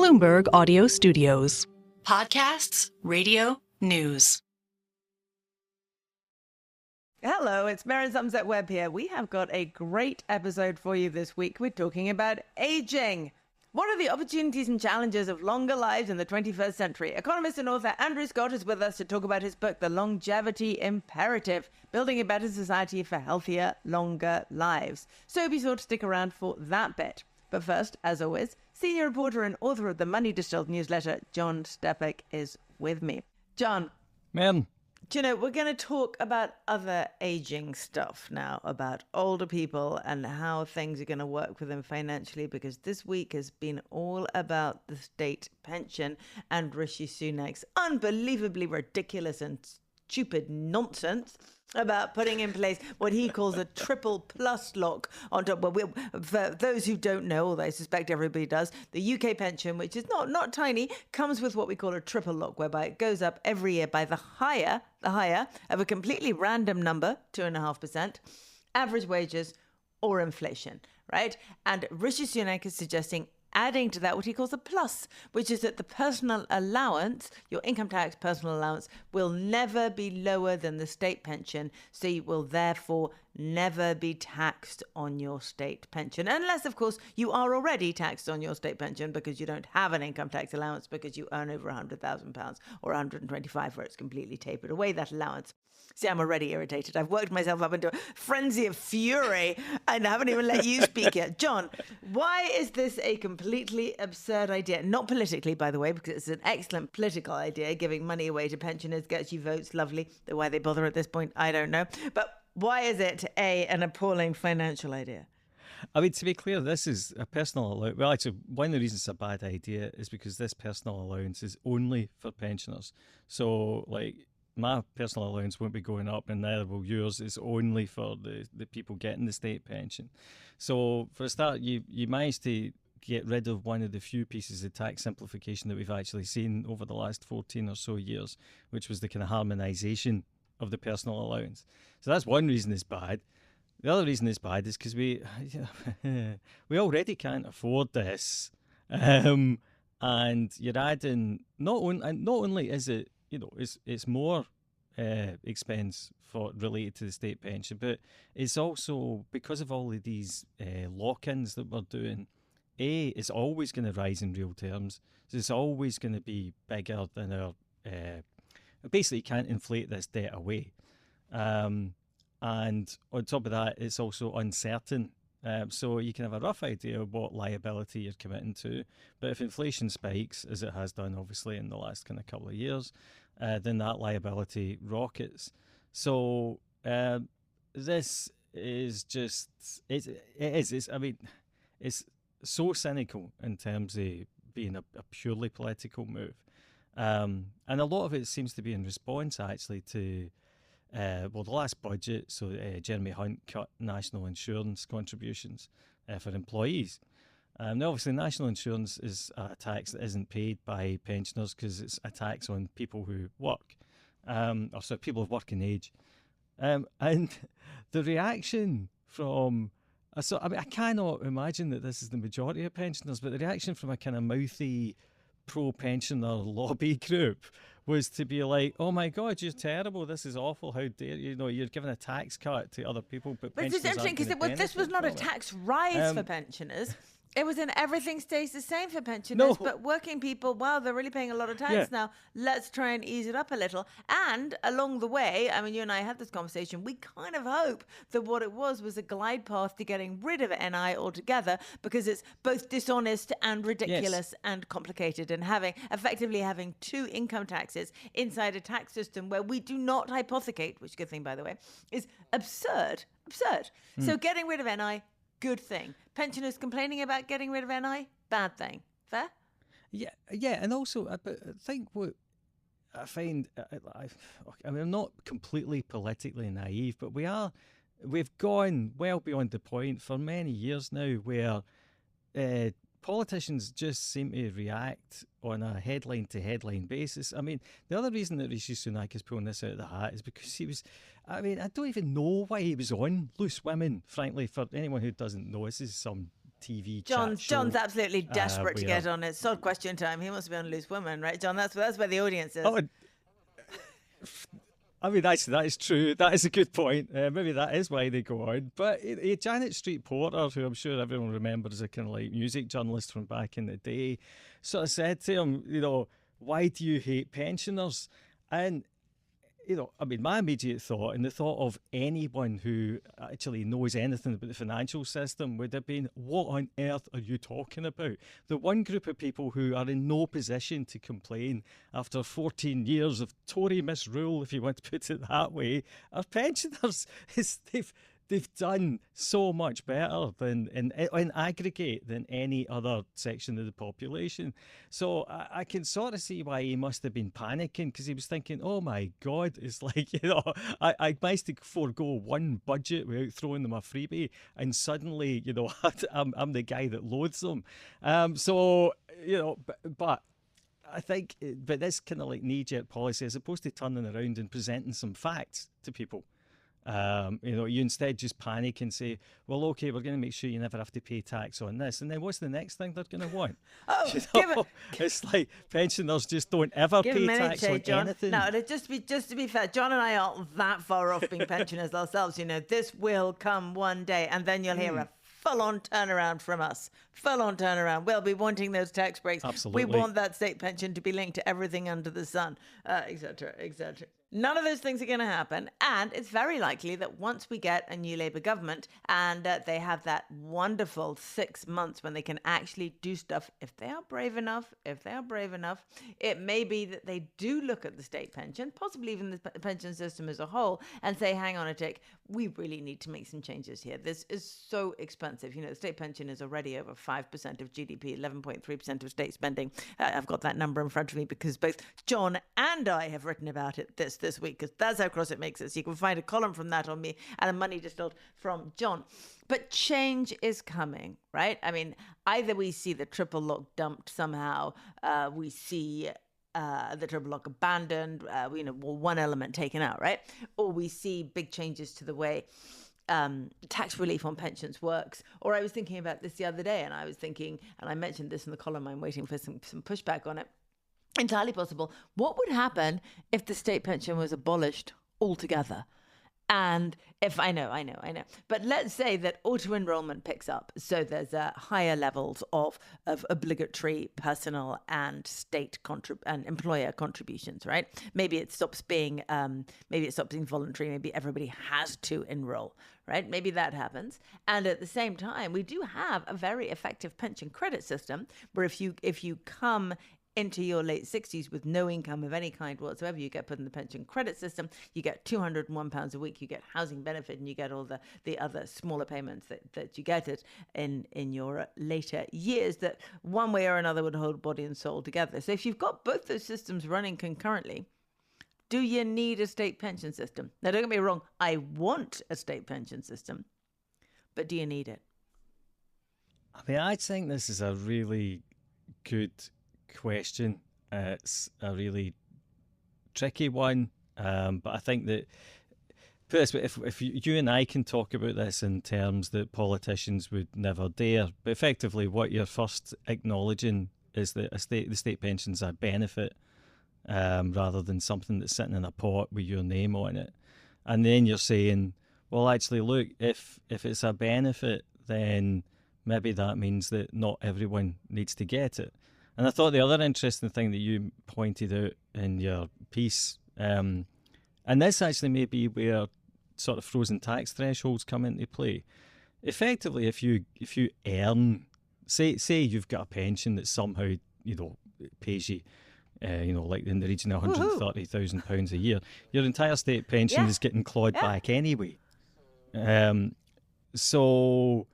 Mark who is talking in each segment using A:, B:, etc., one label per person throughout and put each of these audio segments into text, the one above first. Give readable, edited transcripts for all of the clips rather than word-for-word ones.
A: Bloomberg Audio Studios.
B: Podcasts, radio, news.
C: Hello, it's Merryn Somerset Webb here. We have got a great episode for you this week. We're talking about aging. What are the opportunities and challenges of longer lives in the 21st century? Economist and author Andrew Scott is with us to talk about his book, The Longevity Imperative, Building a Better Society for Healthier, Longer Lives. So be sure to stick around for that bit. But first, as always, senior reporter and author of the Money Distilled newsletter, John Stepek, is with me. John.
D: Man.
C: Do you know, we're going to talk about other aging stuff now, about older people and how things are going to work for them financially, because this week has been all about the state pension and Rishi Sunak's unbelievably ridiculous and stupid nonsense about putting in place what he calls a triple plus lock on top. Well, for those who don't know, although I suspect everybody does, the UK pension, which is not tiny, comes with what we call a triple lock, whereby it goes up every year by the higher of a completely random number, 2.5%, average wages or inflation, right? And Rishi Sunak is suggesting adding to that what he calls a plus, which is that the personal allowance, your income tax personal allowance, will never be lower than the state pension. So you will therefore never be taxed on your state pension. Unless, of course, you are already taxed on your state pension because you don't have an income tax allowance because you earn over £100,000 or 125, where it's completely tapered away, that allowance. See, I'm already irritated. I've worked myself up into a frenzy of fury and I haven't even let you speak yet. John, why is this a completely absurd idea? Not politically, by the way, because it's an excellent political idea. Giving money away to pensioners gets you votes, lovely. Why they bother at this point, I don't know. But why is it an appalling financial idea?
D: I mean, to be clear, this is a personal allowance. Well, actually, one of the reasons it's a bad idea is because this personal allowance is only for pensioners. So, like, my personal allowance won't be going up, and neither will yours. It's only for the people getting the state pension. So for a start, you managed to get rid of one of the few pieces of tax simplification that we've actually seen over the last 14 or so years, which was the kind of harmonisation of the personal allowance. So that's one reason it's bad. The other reason it's bad is because we already can't afford this, and you're adding not only is it, it's more expense related to the state pension, but it's also because of all of these lock-ins that we're doing. It's always going to rise in real terms. So it's always going to be bigger than our. Basically, you can't inflate this debt away, and on top of that, it's also uncertain. So you can have a rough idea of what liability you're committing to. But if inflation spikes, as it has done obviously in the last kind of couple of years, then that liability rockets. So this is just, it's so cynical in terms of being a purely political move. And a lot of it seems to be in response actually to the last budget. So Jeremy Hunt cut national insurance contributions for employees. Now, obviously, national insurance is a tax that isn't paid by pensioners because it's a tax on people who work, people of working age. And the reaction from, I cannot imagine that this is the majority of pensioners, but the reaction from a kind of mouthy pro-pensioner lobby group was to be like, oh my God, you're terrible, this is awful, how dare you're giving a tax cut to other people, but
C: it's interesting because this was not a tax rise for pensioners. It was everything stays the same for pensioners, but working people, wow, they're really paying a lot of tax now. Let's try and ease it up a little. And along the way, I mean, you and I had this conversation, we kind of hope that what it was a glide path to getting rid of NI altogether, because it's both dishonest and ridiculous and complicated, and effectively having two income taxes inside a tax system where we do not hypothecate, which is a good thing, by the way, is absurd. So getting rid of NI, good thing. Pensioners complaining about getting rid of NI, bad thing. Fair?
D: Yeah, and also, I think what I find, I'm not completely politically naive, but we've gone well beyond the point for many years now where politicians just seem to react on a headline-to-headline basis. I mean, the other reason that Rishi Sunak is pulling this out of the hat is because he was, I don't even know why he was on Loose Women, frankly, for anyone who doesn't know. This is some TV chat show.
C: John's absolutely desperate to
D: where-
C: get on it. Sod question time. He wants to be on Loose Woman, right, John? That's where the audience is.
D: Oh, I mean, that is true. That is a good point. Maybe that is why they go on. But Janet Street Porter, who I'm sure everyone remembers as a kind of like music journalist from back in the day, sort of said to him, why do you hate pensioners? And, I mean, my immediate thought, and the thought of anyone who actually knows anything about the financial system, would have been, what on earth are you talking about? The one group of people who are in no position to complain after 14 years of Tory misrule, if you want to put it that way, are pensioners. They've done so much better than in aggregate than any other section of the population. So I can sort of see why he must have been panicking, because he was thinking, oh my God, it's like, I managed to forego one budget without throwing them a freebie, and suddenly, I'm the guy that loathes them. But I think, but this kind of like knee-jerk policy, as opposed to turning around and presenting some facts to people, you instead just panic and say, well, okay, we're going to make sure you never have to pay tax on this. And then what's the next thing they're going to want? It's like pensioners just don't ever pay tax on
C: John.
D: anything.
C: No, just to be fair, John and I aren't that far off being pensioners ourselves. This will come one day, and then you'll hear a full-on turnaround from us. Full-on turnaround. We'll be wanting those tax breaks.
D: Absolutely.
C: We want that state pension to be linked to everything under the sun, etc., etc. None of those things are going to happen. And it's very likely that once we get a new Labour government and they have that wonderful 6 months when they can actually do stuff, if they are brave enough, it may be that they do look at the state pension, possibly even the pension system as a whole, and say, hang on a tick, we really need to make some changes here. This is so expensive. The state pension is already over 5% of GDP, 11.3% of state spending. I've got that number in front of me because both John and I have written about it this week, because that's how cross it makes it. So you can find a column from that on me and a money distilled from John. But change is coming, right? I mean, either we see the triple lock dumped somehow, we see the triple lock abandoned, one element taken out, right? Or we see big changes to the way tax relief on pensions works. Or I was thinking about this the other day, and I mentioned this in the column, I'm waiting for some pushback on it. Entirely possible. What would happen if the state pension was abolished altogether? And if I know. But let's say that auto-enrollment picks up. So there's higher levels of obligatory personal and state and employer contributions, right? Maybe it stops being voluntary. Maybe everybody has to enroll, right? Maybe that happens. And at the same time, we do have a very effective pension credit system where if you come into your late 60s with no income of any kind whatsoever, you get put in the pension credit system, you get £201 a week, you get housing benefit, and you get all the other smaller payments that you get it in your later years that one way or another would hold body and soul together. So if you've got both those systems running concurrently, do you need a state pension system? Now, don't get me wrong, I want a state pension system, but do you need it?
D: I mean, I think this is a really good question. It's a really tricky one, but I think that, put this way, if you and I can talk about this in terms that politicians would never dare, but effectively what you're first acknowledging is that the state pension's a benefit rather than something that's sitting in a pot with your name on it. And then you're saying, well, actually, look, if it's a benefit, then maybe that means that not everyone needs to get it. And I thought the other interesting thing that you pointed out in your piece, and this actually may be where sort of frozen tax thresholds come into play. Effectively, if you earn, say you've got a pension that somehow pays you, like in the region of £130,000 a year, your entire state pension is getting clawed back anyway. So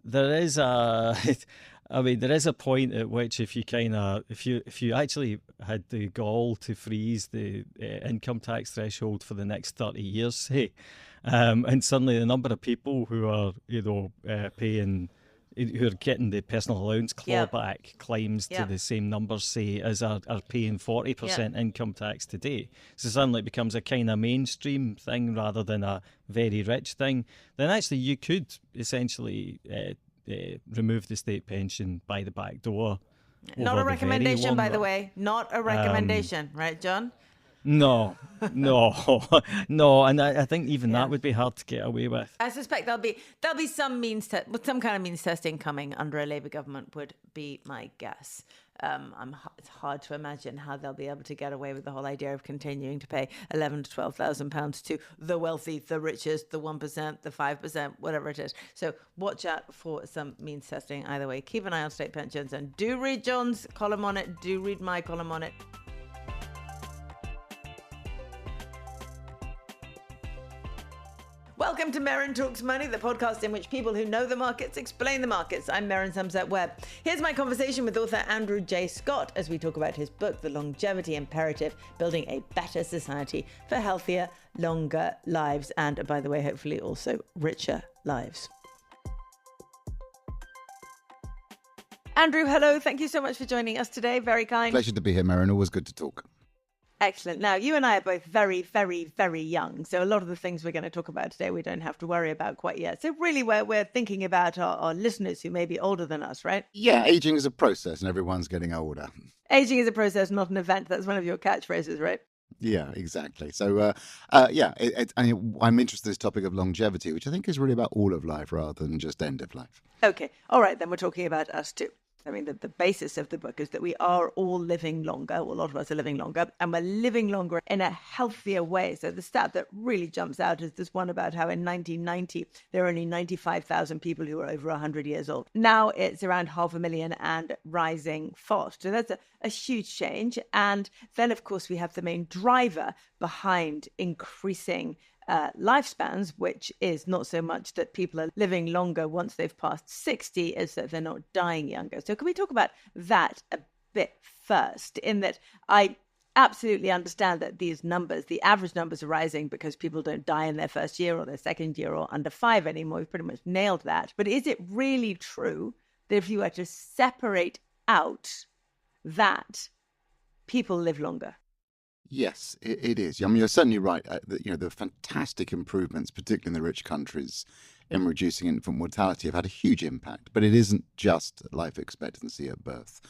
D: there is there is a point at which if you actually had the gall to freeze the income tax threshold for the next 30 years, say, and suddenly the number of people who are paying, who are getting the personal allowance clawback climbs to the same numbers, say, as are paying 40% income tax today. So suddenly it becomes a kind of mainstream thing rather than a very rich thing. Then actually you could essentially remove the state pension by the back door.
C: Not a
D: over the very
C: recommendation,
D: long
C: by the
D: run.
C: way. Not a recommendation, right, John?
D: No, no, and I think even
C: Yeah.
D: that would be hard to get away with.
C: I suspect there'll be some some kind of means testing coming under a Labour government would be my guess. It's hard to imagine how they'll be able to get away with the whole idea of continuing to pay £11,000 to £12,000 to the wealthy, the richest, the 1%, the 5%, whatever it is. So watch out for some means testing either way. Keep an eye on state pensions and do read John's column on it. Do read my column on it. Welcome to Merryn Talks Money, the podcast in which people who know the markets explain the markets. I'm Merryn Somerset Webb. Here's my conversation with author Andrew J. Scott as we talk about his book, The Longevity Imperative, Building a Better Society for Healthier, Longer Lives, and, by the way, hopefully also richer lives. Andrew, hello. Thank you so much for joining us today. Very kind.
E: Pleasure to be here, Merryn. Always good to talk.
C: Excellent. Now, you and I are both very, very, very young. So a lot of the things we're going to talk about today, we don't have to worry about quite yet. So really, we're thinking about our listeners who may be older than us, right?
E: Yeah, aging is a process and everyone's getting older.
C: Aging is a process, not an event. That's one of your catchphrases, right?
E: Yeah, exactly. So, I'm interested in this topic of longevity, which I think is really about all of life rather than just end of life.
C: Okay. All right. Then we're talking about us too. I mean, the basis of the book is that we are all living longer, or a lot of us are living longer, and we're living longer in a healthier way. So the stat that really jumps out is this one about how in 1990, there were only 95,000 people who were over 100 years old. Now it's around 500,000 and rising fast. So that's a huge change. And then, of course, we have the main driver behind increasing lifespans, which is not so much that people are living longer once they've passed 60, as that they're not dying younger. So can we talk about that a bit first, in that I absolutely understand that these numbers, the average numbers, are rising because people don't die in their first year or their second year or under 5 anymore. We've pretty much nailed that. But is it really true that if you were to separate out that, people live longer?
E: Yes, it is. I mean, you're certainly right. The fantastic improvements, particularly in the rich countries, in reducing infant mortality have had a huge impact. But it isn't just life expectancy at birth.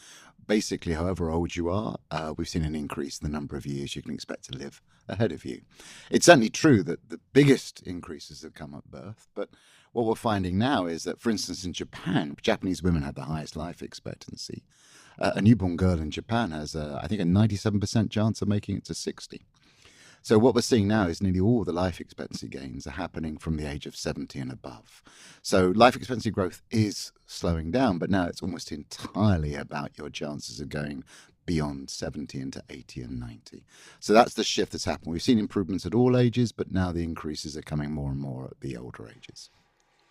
E: Basically, however old you are, we've seen an increase in the number of years you can expect to live ahead of you. It's certainly true that the biggest increases have come at birth, but what we're finding now is that, for instance, in Japan, Japanese women have the highest life expectancy. A newborn girl in Japan has, I think, a 97% chance of making it to 60. So what we're seeing now is nearly all the life expectancy gains are happening from the age of 70 and above. So life expectancy growth is slowing down, but now it's almost entirely about your chances of going beyond 70 into 80 and 90. So that's the shift that's happened. We've seen improvements at all ages, but now the increases are coming more and more at the older ages.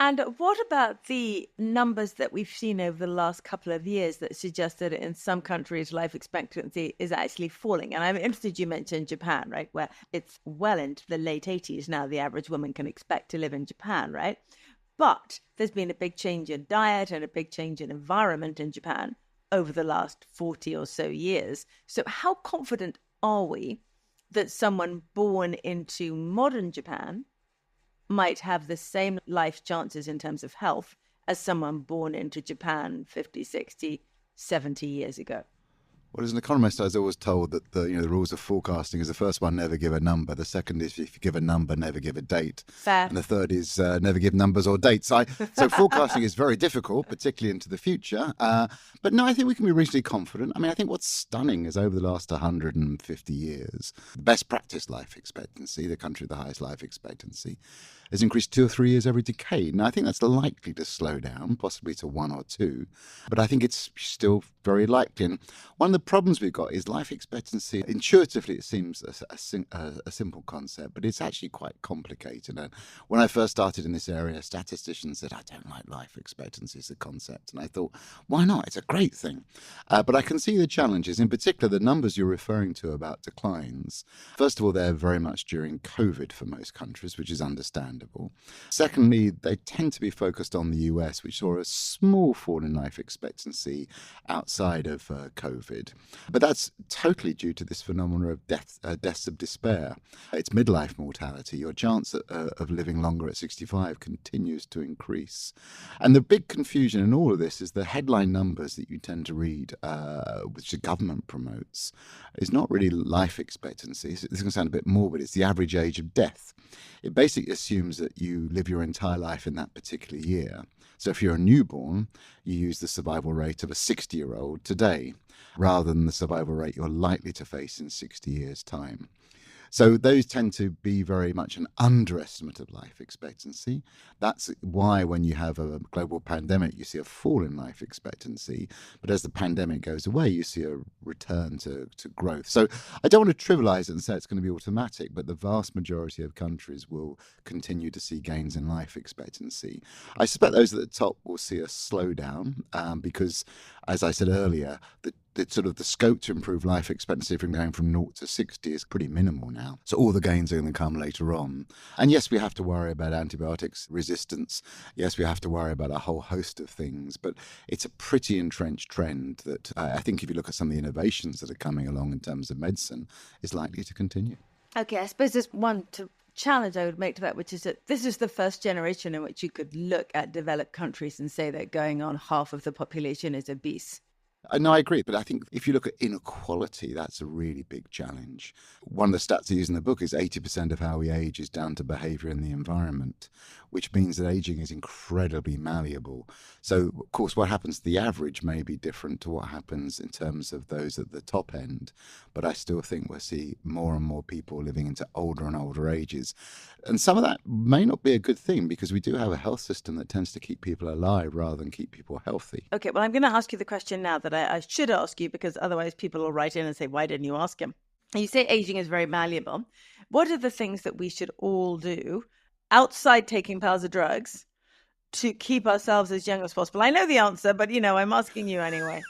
C: And what about the numbers that we've seen over the last couple of years that suggest that in some countries life expectancy is actually falling? And I'm interested, you mentioned Japan, right, where it's well into the late 80s now the average woman can expect to live in Japan, right? But there's been a big change in diet and a big change in environment in Japan over the last 40 or so years. So how confident are we that someone born into modern Japan might have the same life chances in terms of health as someone born into Japan 50, 60, 70 years ago?
E: Well, as an economist, I was always told that the rules of forecasting is the first one, never give a number. The second is if you give a number, never give a date.
C: Fair.
E: And the third is never give numbers or dates. So forecasting is very difficult, particularly into the future. But no, I think we can be reasonably confident. I mean, I think what's stunning is over the last 150 years, the best practice life expectancy, the country with the highest life expectancy, has increased 2 or 3 years every decade. Now, I think that's likely to slow down, possibly to 1 or 2, but I think it's still very likely. And one of the problems we've got is life expectancy. Intuitively, it seems a simple concept, but it's actually quite complicated. And when I first started in this area, statisticians said, I don't like life expectancy as a concept. And I thought, why not? It's a great thing. But I can see the challenges, in particular, the numbers you're referring to about declines. First of all, they're very much during COVID for most countries, which is understandable. Secondly, they tend to be focused on the US, which saw a small fall in life expectancy outside of COVID. died. But that's totally due to this phenomenon of deaths of despair. It's midlife mortality. Your chance of living longer at 65 continues to increase. And the big confusion in all of this is the headline numbers that you tend to read, which the government promotes, is not really life expectancy. This is going to sound a bit morbid. It's the average age of death. It basically assumes that you live your entire life in that particular year. So if you're a newborn, you use the survival rate of a 60-year-old today, rather than the survival rate you're likely to face in 60 years' time. So those tend to be very much an underestimate of life expectancy. That's why when you have a global pandemic, you see a fall in life expectancy. But as the pandemic goes away, you see a return to growth. So I don't want to trivialize it and say it's going to be automatic, but the vast majority of countries will continue to see gains in life expectancy. I suspect those at the top will see a slowdown because, as I said earlier, the scope to improve life expectancy from going from 0 to 60 is pretty minimal now. So all the gains are going to come later on. And yes, we have to worry about antibiotics resistance. Yes, we have to worry about a whole host of things. But it's a pretty entrenched trend that I think if you look at some of the innovations that are coming along in terms of medicine, is likely to continue.
C: Okay, I suppose there's one challenge I would make to that, which is that this is the first generation in which you could look at developed countries and say that going on half of the population is obese.
E: No, I agree. But I think if you look at inequality, that's a really big challenge. One of the stats I use in the book is 80% of how we age is down to behavior in the environment, which means that aging is incredibly malleable. So, of course, what happens to the average may be different to what happens in terms of those at the top end. But I still think we'll see more and more people living into older and older ages. And some of that may not be a good thing because we do have a health system that tends to keep people alive rather than keep people healthy.
C: Okay, well, I'm going to ask you the question now that I should ask you, because otherwise people will write in and say, why didn't you ask him? You say aging is very malleable. What are the things that we should all do outside taking piles of drugs to keep ourselves as young as possible? I know the answer, but, I'm asking you anyway.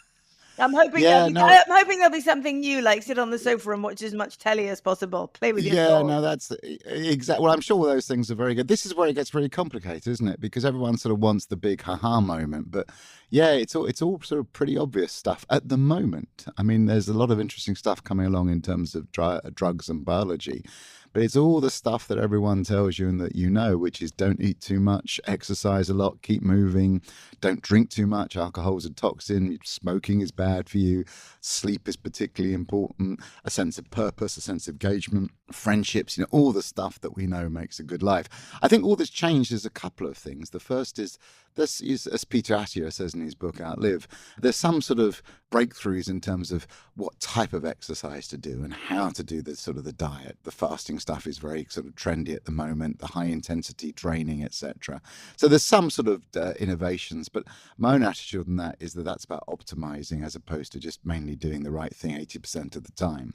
C: I'm hoping I'm hoping there'll be something new, like sit on the sofa and watch as much telly as possible, play with your dog.
E: No, that's exactly. Well, I'm sure all those things are very good. This is where it gets really complicated, isn't it? Because everyone sort of wants the big ha-ha moment, but yeah, it's all sort of pretty obvious stuff at the moment. I mean, there's a lot of interesting stuff coming along in terms of drugs and biology. But it's all the stuff that everyone tells you and that you know, which is don't eat too much, exercise a lot, keep moving, don't drink too much, alcohol's a toxin, smoking is bad for you, sleep is particularly important, a sense of purpose, a sense of engagement, friendships, all the stuff that we know makes a good life. I think all that's changed is a couple of things. The first is, this is, as Peter Attia says in his book Outlive, there's some sort of breakthroughs in terms of what type of exercise to do and how to do the sort of the diet. The fasting stuff is very sort of trendy at the moment, the high intensity training, etc. So there's some sort of innovations, but my own attitude on that is that that's about optimizing as opposed to just mainly doing the right thing 80% of the time.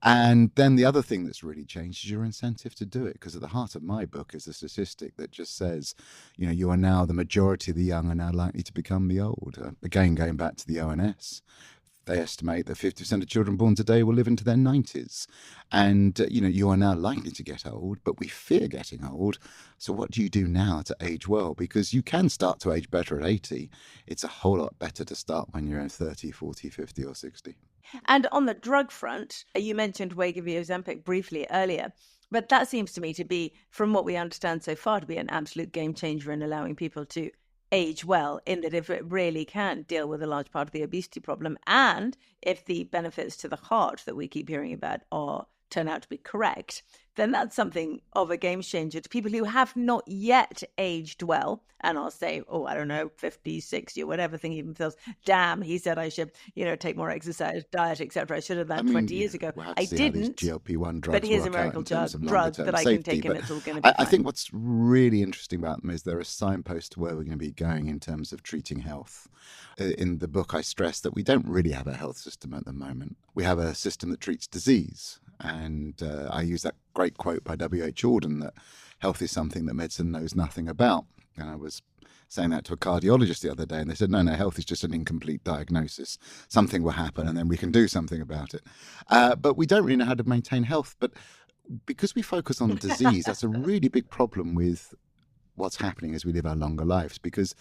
E: And then the other thing that's really changed is your incentive to do it, because at the heart of my book is a statistic that just says, you are now the majority of the young are now likely to become the old. Again, going back to the ONS, they estimate that 50% of children born today will live into their 90s. And, you are now likely to get old, but we fear getting old. So what do you do now to age well? Because you can start to age better at 80. It's a whole lot better to start when you're in 30, 40, 50 or 60.
C: And on the drug front, you mentioned Wegovy Ozempic briefly earlier. But that seems to me to be, from what we understand so far, to be an absolute game changer in allowing people to age well, in that if it really can deal with a large part of the obesity problem, and if the benefits to the heart that we keep hearing about turn out to be correct, then that's something of a game changer to people who have not yet aged well. And I'll say, 50, 60 or whatever thing even feels, damn, he said I should, take more exercise, diet, etc. I should have done 20 years ago. I didn't.
E: GLP-1 drugs,
C: but here's a miracle drug that I can take and it's all going to be fine.
E: I think what's really interesting about them is there are signposts to where we're going to be going in terms of treating health. In the book, I stress that we don't really have a health system at the moment. We have a system that treats disease. And I use that great quote by W.H. Auden that health is something that medicine knows nothing about. And I was saying that to a cardiologist the other day, and they said, no, health is just an incomplete diagnosis. Something will happen, and then we can do something about it. But we don't really know how to maintain health. But because we focus on disease, that's a really big problem with what's happening as we live our longer lives, because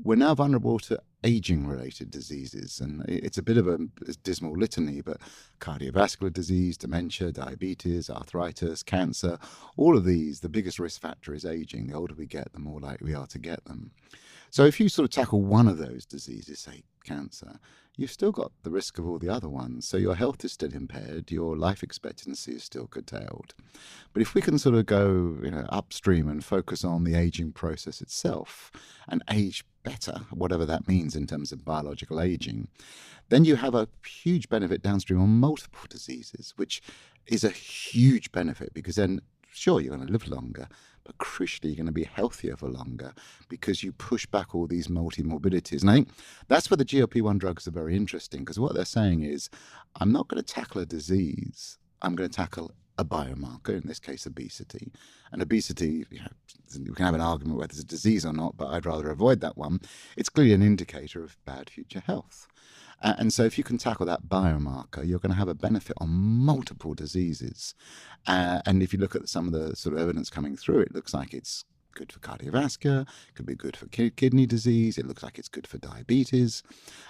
E: we're now vulnerable to aging-related diseases. And it's a bit of a dismal litany, but cardiovascular disease, dementia, diabetes, arthritis, cancer, all of these, the biggest risk factor is aging. The older we get, the more likely we are to get them. So if you sort of tackle one of those diseases, say cancer, you've still got the risk of all the other ones. So your health is still impaired, your life expectancy is still curtailed. But if we can sort of go upstream and focus on the aging process itself and age better, whatever that means in terms of biological aging, then you have a huge benefit downstream on multiple diseases, which is a huge benefit because then, sure, you're going to live longer, but crucially, you're going to be healthier for longer because you push back all these multi-morbidities. And I think that's where the GLP-1 drugs are very interesting, because what they're saying is, I'm not going to tackle a disease, I'm going to tackle a biomarker, in this case, obesity. And obesity, we can have an argument whether it's a disease or not, but I'd rather avoid that one. It's clearly an indicator of bad future health. And so if you can tackle that biomarker, you're going to have a benefit on multiple diseases. And if you look at some of the sort of evidence coming through, it looks like it's good for cardiovascular, could be good for kidney disease, it looks like it's good for diabetes.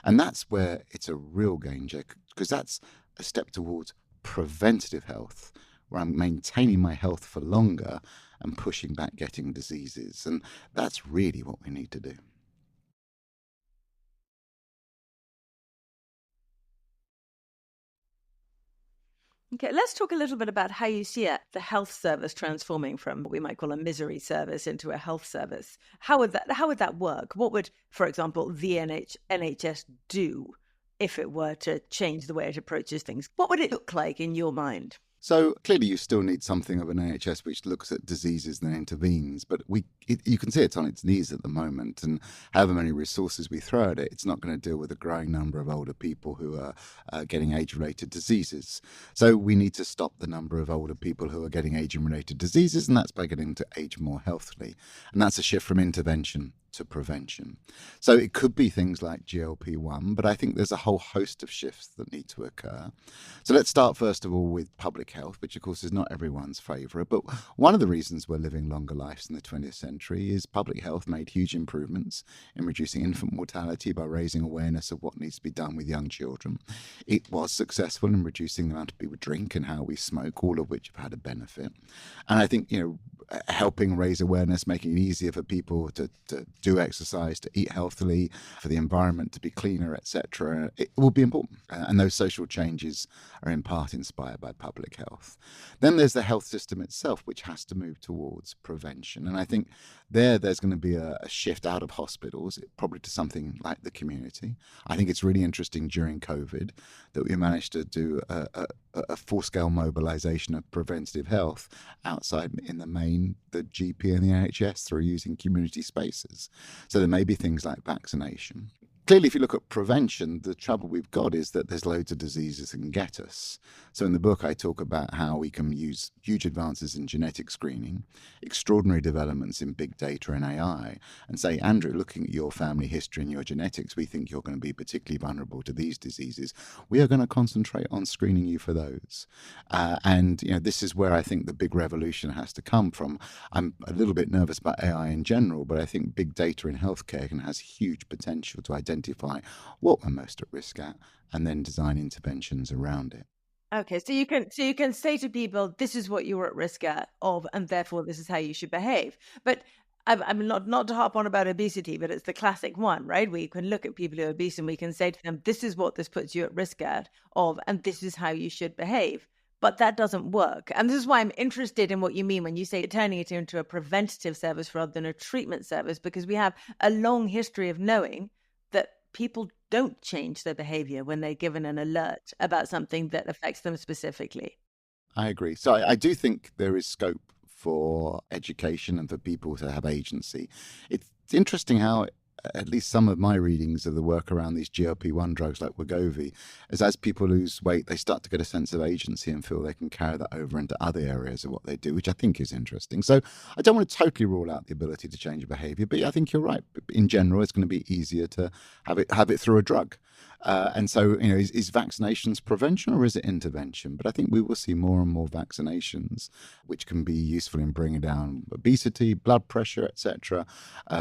E: And that's where it's a real game changer, because that's a step towards preventative health, where I'm maintaining my health for longer and pushing back getting diseases. And that's really what we need to do.
C: Okay, let's talk a little bit about how you see the health service transforming from what we might call a misery service into a health service. How would that work? What would, for example, the NHS do if it were to change the way it approaches things? What would it look like in your mind?
E: So clearly you still need something of an NHS which looks at diseases and then intervenes, but you can see it's on its knees at the moment, and however many resources we throw at it, it's not going to deal with a growing number of older people who are getting age-related diseases. So we need to stop the number of older people who are getting age-related diseases, and that's by getting to age more healthily. And that's a shift from intervention to prevention. So it could be things like GLP-1, but I think there's a whole host of shifts that need to occur. So let's start first of all with public health, which of course is not everyone's favourite, but one of the reasons we're living longer lives in the 20th century is public health made huge improvements in reducing infant mortality by raising awareness of what needs to be done with young children. It was successful in reducing the amount of people drink and how we smoke, all of which have had a benefit. And I think, helping raise awareness, making it easier for people to do exercise, to eat healthily, for the environment to be cleaner, etc., it will be important. And those social changes are in part inspired by public health. Then there's the health system itself, which has to move towards prevention. And I think there's going to be a shift out of hospitals, probably to something like the community. I think it's really interesting during COVID that we managed to do a full-scale mobilization of preventative health outside, in the main, the GP and the NHS through using community spaces. So there may be things like vaccination. Clearly, if you look at prevention, the trouble we've got is that there's loads of diseases that can get us. So in the book, I talk about how we can use huge advances in genetic screening, extraordinary developments in big data and AI, and say, Andrew, looking at your family history and your genetics, we think you're going to be particularly vulnerable to these diseases. We are going to concentrate on screening you for those. And this is where I think the big revolution has to come from. I'm a little bit nervous about AI in general, but I think big data in healthcare has huge potential to identify what we're most at risk at and then design interventions around it.
C: Okay, so you can say to people, this is what you're at risk of, and therefore this is how you should behave. But I'm not to harp on about obesity, but it's the classic one, right? We can look at people who are obese and we can say to them, this is what this puts you at risk of, and this is how you should behave. But that doesn't work. And this is why I'm interested in what you mean when you say turning it into a preventative service rather than a treatment service, because we have a long history of knowing that people don't change their behavior when they're given an alert about something that affects them specifically.
E: I agree. So I do think there is scope for education and for people to have agency. It's interesting how at least some of my readings of the work around these GLP-1 drugs like Wegovy is as people lose weight, they start to get a sense of agency and feel they can carry that over into other areas of what they do, which I think is interesting. So I don't want to totally rule out the ability to change behavior, but I think you're right. In general, it's going to be easier to have it through a drug. And so, is vaccinations prevention or is it intervention? But I think we will see more and more vaccinations, which can be useful in bringing down obesity, blood pressure, etc.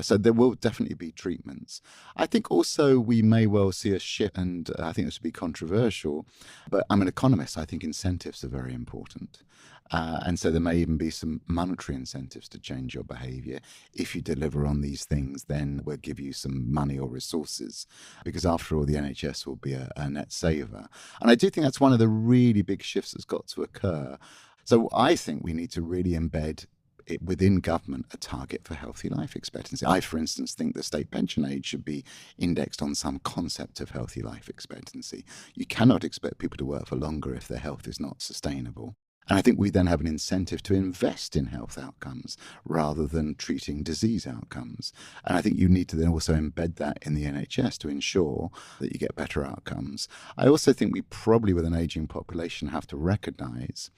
E: So there will definitely be treatments. I think also we may well see a shift, and I think this would be controversial, but I'm an economist. I think incentives are very important. And so there may even be some monetary incentives to change your behavior. If you deliver on these things, then we'll give you some money or resources, because after all, the NHS will be a net saver. And I do think that's one of the really big shifts that's got to occur. So I think we need to really embed it within government a target for healthy life expectancy. I, for instance, think the state pension age should be indexed on some concept of healthy life expectancy. You cannot expect people to work for longer if their health is not sustainable. And I think we then have an incentive to invest in health outcomes rather than treating disease outcomes. And I think you need to then also embed that in the NHS to ensure that you get better outcomes. I also think we probably, with an aging population, have to recognise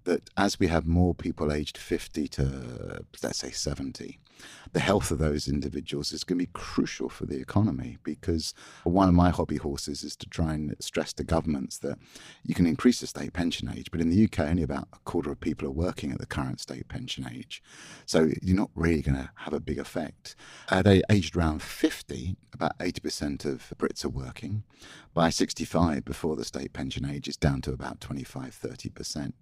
E: that as we have more people aged 50 to, let's say, 70, the health of those individuals is going to be crucial for the economy, because one of my hobby horses is to try and stress to governments that you can increase the state pension age, but in the UK only about a quarter of people are working at the current state pension age. So you're not really going to have a big effect. At aged around 50, about 80% of Brits are working. By 65, before the state pension age, is down to about 25-30%.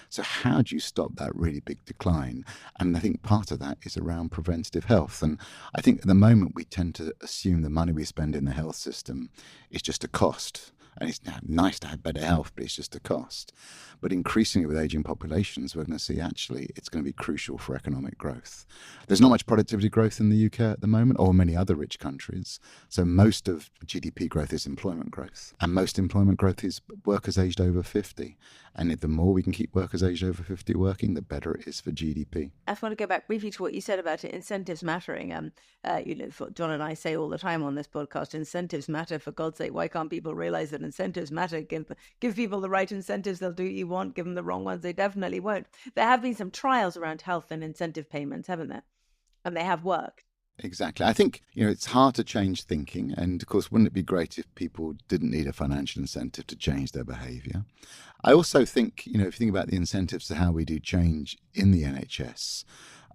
E: So how do you stop that really big decline? And I think part of that is around preventative health. And I think at the moment we tend to assume the money we spend in the health system is just a cost. And it's nice to have better health, but it's just a cost. But increasingly with aging populations, we're going to see actually it's going to be crucial for economic growth. There's not much productivity growth in the UK at the moment, or many other rich countries. So most of GDP growth is employment growth. And most employment growth is workers aged over 50. And the more we can keep workers aged over 50 working, the better it is for GDP.
C: I just want to go back briefly to what you said about incentives mattering. What John and I say all the time on this podcast, incentives matter, for God's sake. Why can't people realize that incentives matter? Give people the right incentives, they'll do what you want. Give them the wrong ones, they definitely won't. There have been some trials around health and incentive payments, haven't there? And they have worked.
E: Exactly. I think, it's hard to change thinking. And of course, wouldn't it be great if people didn't need a financial incentive to change their behaviour? I also think, if you think about the incentives to how we do change in the NHS,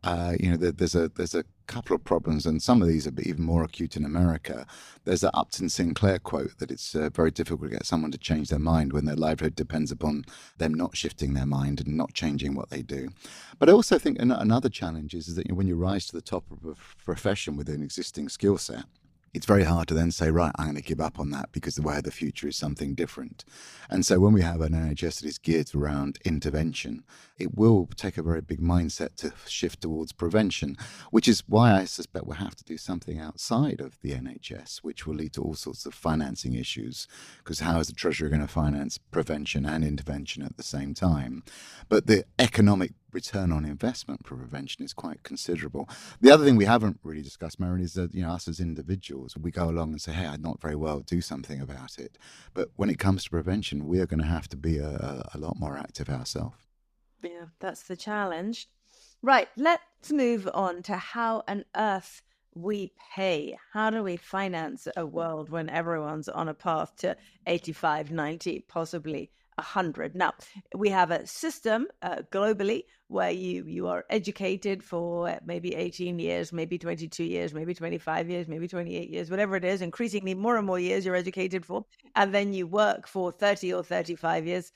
E: there's a couple of problems, and some of these are even more acute in America. There's an Upton Sinclair quote that it's very difficult to get someone to change their mind when their livelihood depends upon them not shifting their mind and not changing what they do. But I also think another challenge is that when you rise to the top of a profession with an existing skill set, it's very hard to then say, right, I'm going to give up on that because the way of the future is something different. And so when we have an NHS that is geared around intervention, it will take a very big mindset to shift towards prevention, which is why I suspect we'll have to do something outside of the NHS, which will lead to all sorts of financing issues, because how is the Treasury going to finance prevention and intervention at the same time? But the economic return on investment for prevention is quite considerable. The other thing we haven't really discussed, Merryn, is that us as individuals, we go along and say, hey, I'm not very well, do something about it. But when it comes to prevention, we are going to have to be a lot more active ourselves.
C: Yeah, that's the challenge. Right, let's move on to how on earth we pay. How do we finance a world when everyone's on a path to 85, 90, possibly 100? Now, we have a system globally where you are educated for maybe 18 years, maybe 22 years, maybe 25 years, maybe 28 years, whatever it is. Increasingly more and more years you're educated for. And then you work for 30 or 35 years,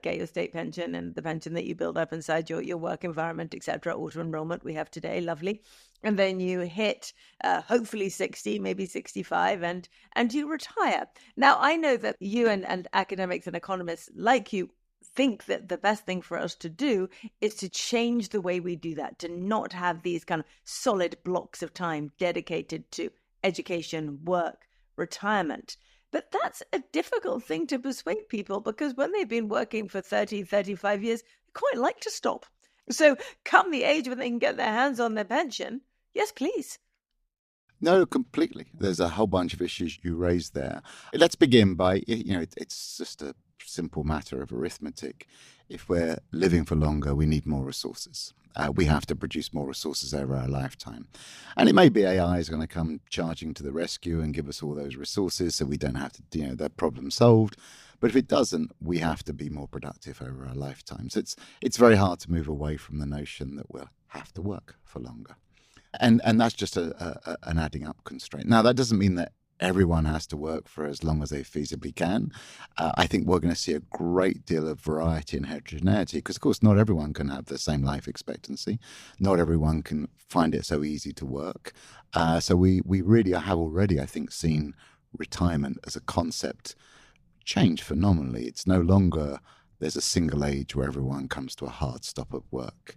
C: get your state pension and the pension that you build up inside your work environment, etc. Auto enrollment we have today, lovely. And then you hit hopefully 60, maybe 65, and you retire. Now, I know that you and academics and economists like you think that the best thing for us to do is to change the way we do that, to not have these kind of solid blocks of time dedicated to education, work, retirement. But that's a difficult thing to persuade people, because when they've been working for 30, 35 years, they quite like to stop. So come the age when they can get their hands on their pension, yes, please.
E: No, completely. There's a whole bunch of issues you raised there. Let's begin by, it's just a simple matter of arithmetic. if we're living for longer, we need more resources. We have to produce more resources over our lifetime. And it may be AI is going to come charging to the rescue and give us all those resources so we don't have to, the problem solved. But if it doesn't, we have to be more productive over our lifetimes. It's very hard to move away from the notion that we'll have to work for longer. And that's just an adding up constraint. Now, that doesn't mean that everyone has to work for as long as they feasibly can. I think we're going to see a great deal of variety and heterogeneity because, of course, not everyone can have the same life expectancy. Not everyone can find it so easy to work. So we really have already, I think, seen retirement as a concept change phenomenally. It's no longer there's a single age where everyone comes to a hard stop at work.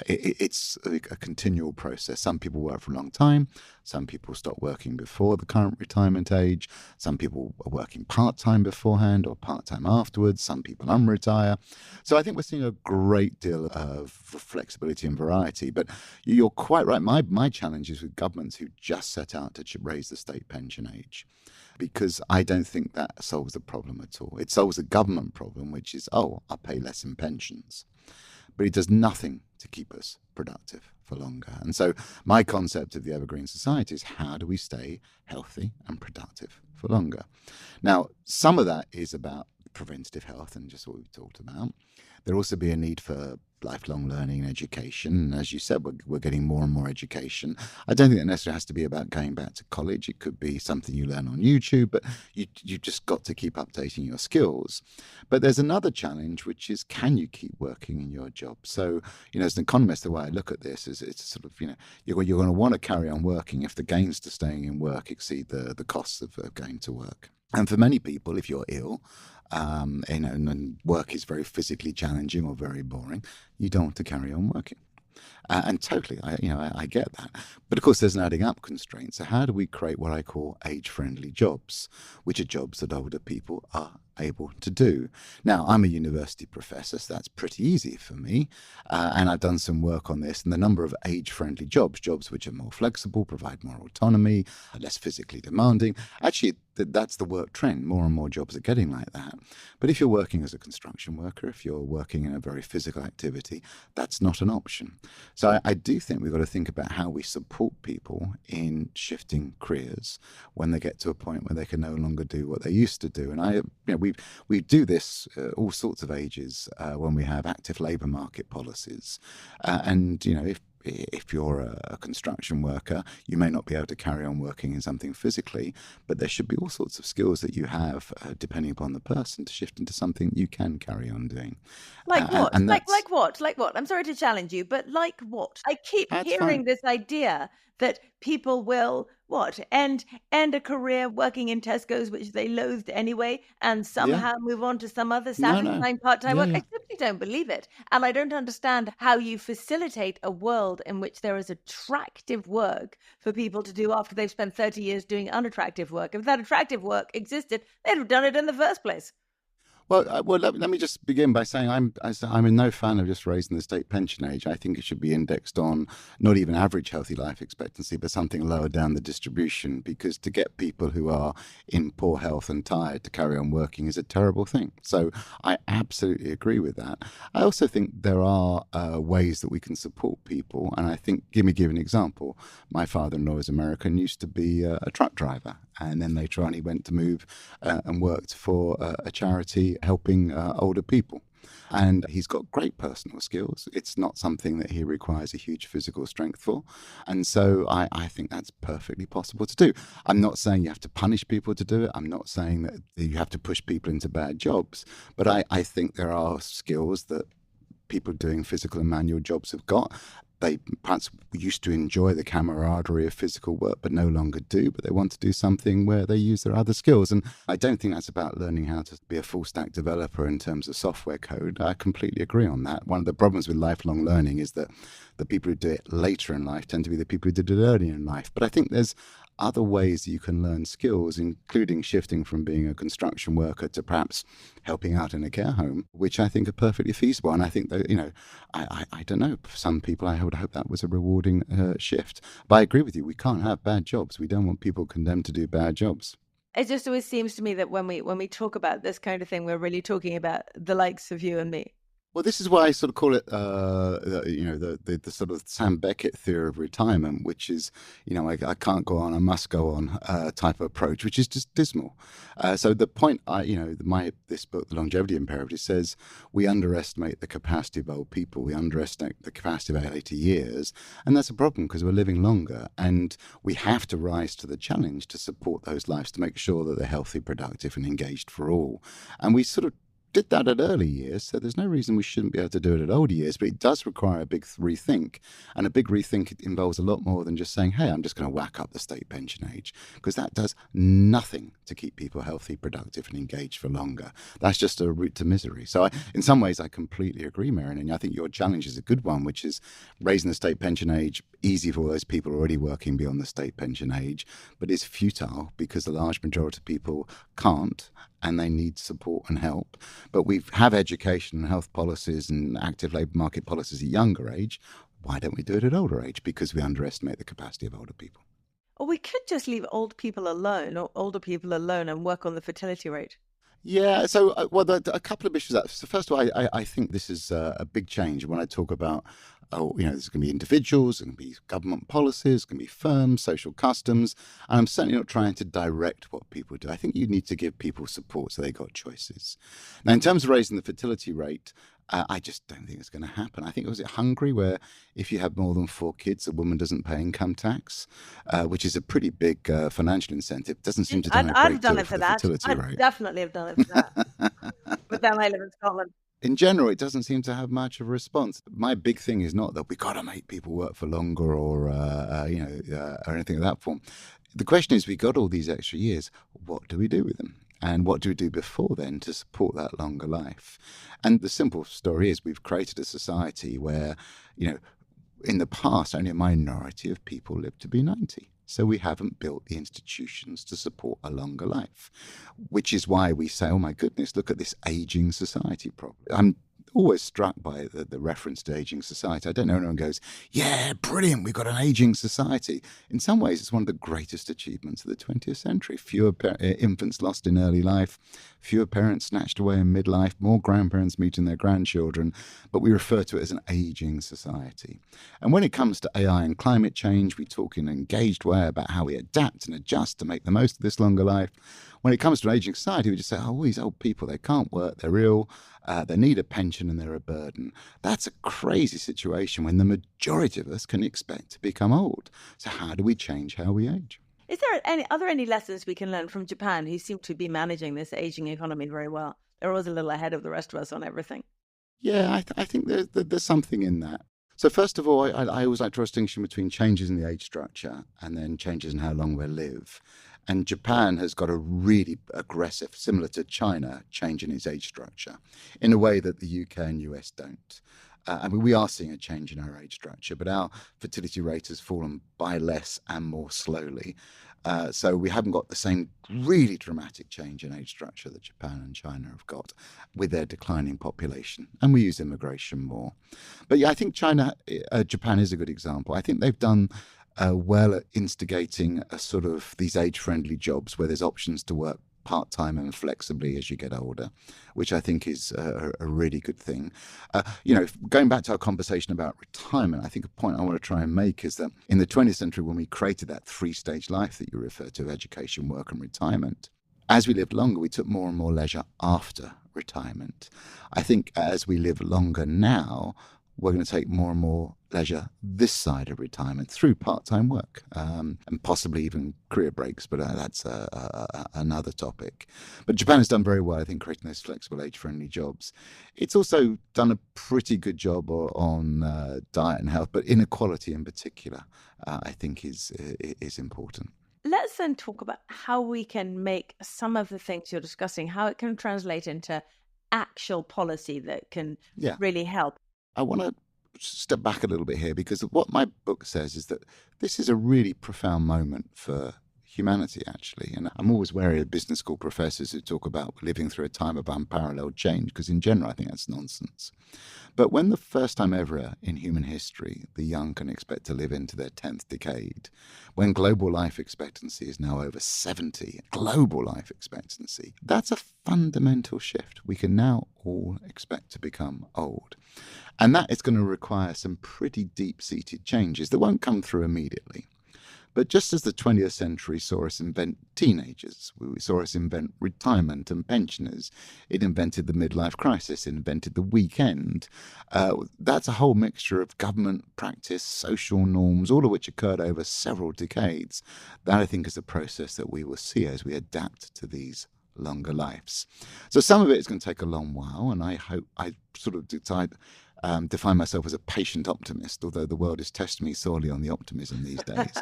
E: It's a continual process. Some people work for a long time. Some people stop working before the current retirement age. Some people are working part-time beforehand or part-time afterwards. Some people unretire. So I think we're seeing a great deal of flexibility and variety. But you're quite right. My challenge is with governments who just set out to raise the state pension age, because I don't think that solves the problem at all. It solves a government problem, which is, I'll pay less in pensions. But it does nothing to keep us productive for longer. And so my concept of the evergreen society is how do we stay healthy and productive for longer? Now, some of that is about preventative health and just what we've talked about. There'll also be a need for lifelong learning and education. And as you said, we're getting more and more education. I don't think that necessarily has to be about going back to college. It could be something you learn on YouTube, but you just got to keep updating your skills. But there's another challenge, which is, can you keep working in your job? So, as an economist, the way I look at this is it's sort of, you're going to want to carry on working if the gains to staying in work exceed the costs of going to work. And for many people, if you're ill, and work is very physically challenging or very boring, you don't want to carry on working. And totally, I get that. But of course, there's an adding up constraint. So how do we create what I call age-friendly jobs, which are jobs that older people are able to do? Now, I'm a university professor, so that's pretty easy for me. And I've done some work on this, and the number of age-friendly jobs which are more flexible, provide more autonomy, are less physically demanding. Actually, that's the work trend. More and more jobs are getting like that. But if you're working as a construction worker, if you're working in a very physical activity, that's not an option. So I do think we've got to think about how we support people in shifting careers when they get to a point where they can no longer do what they used to do. And we do this all sorts of ages when we have active labour market policies. And if you're a construction worker, you may not be able to carry on working in something physically, but there should be all sorts of skills that you have, depending upon the person, to shift into something you can carry on doing.
C: Like what? Like what? Like what? I'm sorry to challenge you, but like what? I keep hearing this idea that people will end a career working in Tesco's, which they loathed anyway, and somehow move on to some other satisfying part-time work. I simply don't believe it. And I don't understand how you facilitate a world in which there is attractive work for people to do after they've spent 30 years doing unattractive work. If that attractive work existed, they'd have done it in the first place.
E: Well, let me just begin by saying I'm in no fan of just raising the state pension age. I think it should be indexed on not even average healthy life expectancy, but something lower down the distribution, because to get people who are in poor health and tired to carry on working is a terrible thing. So I absolutely agree with that. I also think there are ways that we can support people. And I think, give an example. My father-in-law is American, used to be a truck driver. And then later on, he went to move and worked for a charity helping older people. And he's got great personal skills. It's not something that he requires a huge physical strength for. And so I think that's perfectly possible to do. I'm not saying you have to punish people to do it. I'm not saying that you have to push people into bad jobs. But I think there are skills that people doing physical and manual jobs have got. They perhaps used to enjoy the camaraderie of physical work, but no longer do. But they want to do something where they use their other skills. And I don't think that's about learning how to be a full stack developer in terms of software code. I completely agree on that. One of the problems with lifelong learning is that the people who do it later in life tend to be the people who did it earlier in life. But I think there's other ways you can learn skills, including shifting from being a construction worker to perhaps helping out in a care home, which I think are perfectly feasible. And I think that, I don't know, for some people, I would hope that was a rewarding shift. But I agree with you. We can't have bad jobs. We don't want people condemned to do bad jobs.
C: It just always seems to me that when we talk about this kind of thing, we're really talking about the likes of you and me.
E: Well, this is why I sort of call it, the sort of Sam Beckett theory of retirement, which is, I can't go on, I must go on type of approach, which is just dismal. So the point, this book, The Longevity Imperative, says we underestimate the capacity of old people. We underestimate the capacity of 80 years. And that's a problem because we're living longer and we have to rise to the challenge to support those lives, to make sure that they're healthy, productive and engaged for all. And we sort of did that at early years, so there's no reason we shouldn't be able to do it at older years, but it does require a big rethink. And a big rethink involves a lot more than just saying, hey, I'm just going to whack up the state pension age, because that does nothing to keep people healthy, productive and engaged for longer. That's just a route to misery. So in some ways, I completely agree, Merryn, and I think your challenge is a good one, which is raising the state pension age, easy for all those people already working beyond the state pension age, but it's futile because the large majority of people can't, and they need support and help. But we have education and health policies and active labour market policies at younger age. Why don't we do it at older age? Because we underestimate the capacity of older people.
C: Or we could just leave old people alone, or older people alone, and work on the fertility rate.
E: Yeah, so a couple of issues. So first of all, I think this is a big change. When I talk about, there's going to be individuals, there's going to be government policies, there's going to be firms, social customs, and I'm certainly not trying to direct what people do. I think you need to give people support so they got choices. Now, in terms of raising the fertility rate, I just don't think it's going to happen. I think, was it Hungary, where if you have more than 4 kids, a woman doesn't pay income tax, which is a pretty big financial incentive. It doesn't seem to do a great deal for the fertility rate.
C: I'd definitely have done it for that. But then I live in Scotland.
E: In general, it doesn't seem to have much of a response. My big thing is not that we got to make people work for longer or anything of that form. The question is, we got all these extra years. What do we do with them? And what do we do before then to support that longer life? And the simple story is we've created a society where, in the past, only a minority of people lived to be 90. So we haven't built the institutions to support a longer life, which is why we say, oh my goodness, look at this aging society problem. I'm always struck by the reference to aging society. I don't know, anyone goes, yeah, brilliant, we've got an aging society. In some ways, it's one of the greatest achievements of the 20th century. Fewer infants lost in early life, fewer parents snatched away in midlife, more grandparents meeting their grandchildren, but we refer to it as an aging society. And when it comes to AI and climate change, we talk in an engaged way about how we adapt and adjust to make the most of this longer life. When it comes to an aging society, we just say, oh, these old people, they can't work, they're ill, they need a pension and they're a burden. That's a crazy situation when the majority of us can expect to become old. So how do we change how we age?
C: Are there any lessons we can learn from Japan, who seem to be managing this aging economy very well? They're always a little ahead of the rest of us on everything.
E: Yeah, I think there's something in that. So first of all, I always like to distinguish between changes in the age structure and then changes in how long we live. And Japan has got a really aggressive, similar to China, change in its age structure in a way that the UK and US don't. We are seeing a change in our age structure, but our fertility rate has fallen by less and more slowly. So we haven't got the same really dramatic change in age structure that Japan and China have got with their declining population. And we use immigration more. But yeah, I think Japan is a good example. I think they've done well at instigating a sort of these age-friendly jobs where there's options to work part-time and flexibly as you get older, which I think is a really good thing. Going back to our conversation about retirement, I think a point I want to try and make is that in the 20th century, when we created that 3-stage life that you refer to, education, work and retirement, as we lived longer, we took more and more leisure after retirement. I think as we live longer now, we're going to take more and more leisure this side of retirement through part-time work and possibly even career breaks, but that's another topic. But Japan has done very well, I think, creating those flexible age-friendly jobs. It's also done a pretty good job on diet and health, but inequality in particular, I think is important.
C: Let's then talk about how we can make some of the things you're discussing, how it can translate into actual policy that can really help.
E: I want to step back a little bit here because what my book says is that this is a really profound moment for humanity, actually. And I'm always wary of business school professors who talk about living through a time of unparalleled change, because in general, I think that's nonsense. But when the first time ever in human history, the young can expect to live into their 10th decade, when global life expectancy is now over 70, global life expectancy, that's a fundamental shift. We can now all expect to become old. And that is going to require some pretty deep-seated changes that won't come through immediately. But just as the 20th century saw us invent teenagers, we saw us invent retirement and pensioners, it invented the midlife crisis, it invented the weekend. That's a whole mixture of government practice, social norms, all of which occurred over several decades. That, I think, is a process that we will see as we adapt to these longer lives. So some of it is going to take a long while, and I hope I sort of define myself as a patient optimist, although the world is testing me sorely on the optimism these days.